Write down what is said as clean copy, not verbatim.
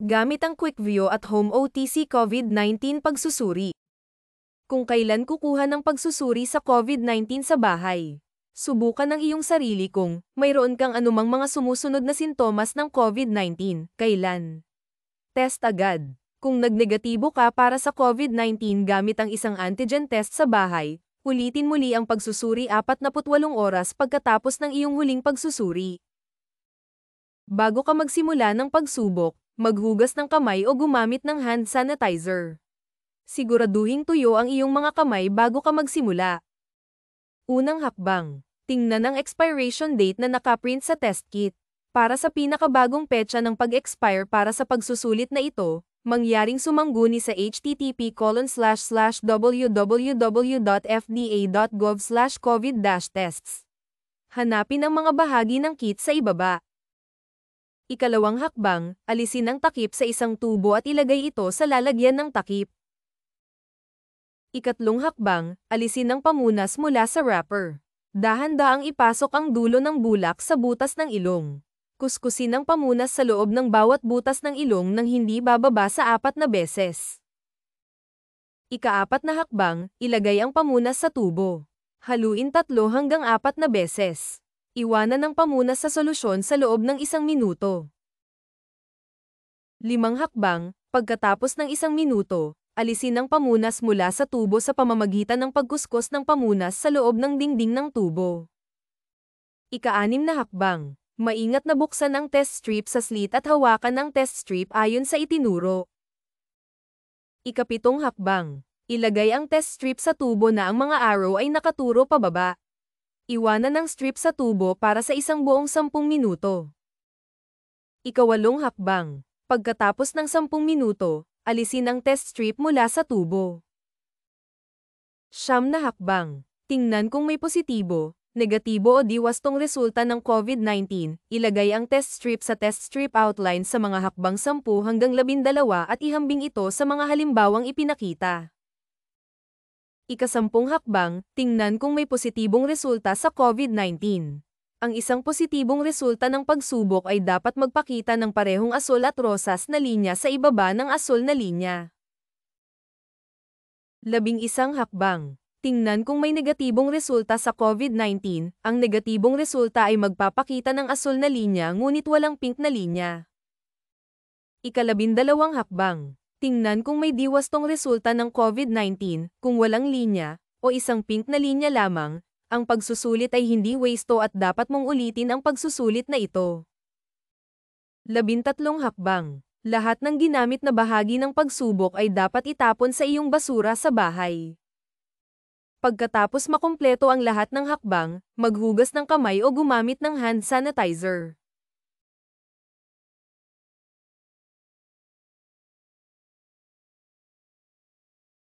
Gamit ang QuickView at Home OTC COVID-19 pagsusuri. Kung kailan kukuha ng pagsusuri sa COVID-19 sa bahay. Subukan ng iyong sarili kung mayroon kang anumang mga sumusunod na sintomas ng COVID-19. Kailan? Test agad. Kung nagnegatibo ka para sa COVID-19 gamit ang isang antigen test sa bahay, ulitin muli ang pagsusuri 48 oras pagkatapos ng iyong huling pagsusuri. Bago ka magsimula ng pagsubok, maghugas ng kamay o gumamit ng hand sanitizer. Siguraduhing tuyo ang iyong mga kamay bago ka magsimula. Unang hakbang. Tingnan ang expiration date na nakaprint sa test kit. Para sa pinakabagong petsa ng pag-expire para sa pagsusulit na ito, mangyaring sumangguni sa http://www.fda.gov/covid-tests. Hanapin ang mga bahagi ng kit sa ibaba. Ikalawang hakbang, alisin ang takip sa isang tubo at ilagay ito sa lalagyan ng takip. Ikatlong hakbang, alisin ang pamunas mula sa wrapper. Dahan-daang ipasok ang dulo ng bulak sa butas ng ilong. Kuskusin ang pamunas sa loob ng bawat butas ng ilong nang hindi bababa sa 4 na beses. Ika-4 na hakbang, ilagay ang pamunas sa tubo. Haluin 3 hanggang 4 na beses. Iwanan ang pamunas sa solusyon sa loob ng 1 minuto. 5 hakbang, pagkatapos ng 1 minuto, alisin ang pamunas mula sa tubo sa pamamagitan ng pagkuskus ng pamunas sa loob ng dingding ng tubo. Ika-6 na hakbang, maingat na buksan ang test strip sa slit at hawakan ang test strip ayon sa itinuro. Ika-7 hakbang, ilagay ang test strip sa tubo na ang mga arrow ay nakaturo pababa. Iwanan ang strip sa tubo para sa isang buong 10 minuto. Ika-8 hakbang. Pagkatapos ng 10 minuto, alisin ang test strip mula sa tubo. 9 na hakbang. Tingnan kung may positibo, negatibo o diwastong resulta ng COVID-19. Ilagay ang test strip sa test strip outline sa mga hakbang 10 hanggang 12 at ihambing ito sa mga halimbawang ipinakita. Ika-10 hakbang, tingnan kung may positibong resulta sa COVID-19. Ang isang positibong resulta ng pagsubok ay dapat magpakita ng parehong asul at rosas na linya sa ibaba ng asul na linya. 11 hakbang, tingnan kung may negatibong resulta sa COVID-19. Ang negatibong resulta ay magpapakita ng asul na linya ngunit walang pink na linya. Ika-12 hakbang. Tingnan kung may diwastong resulta ng COVID-19, kung walang linya, o isang pink na linya lamang, ang pagsusulit ay hindi wasto at dapat mong ulitin ang pagsusulit na ito. 13 hakbang. Lahat ng ginamit na bahagi ng pagsubok ay dapat itapon sa iyong basura sa bahay. Pagkatapos makumpleto ang lahat ng hakbang, maghugas ng kamay o gumamit ng hand sanitizer.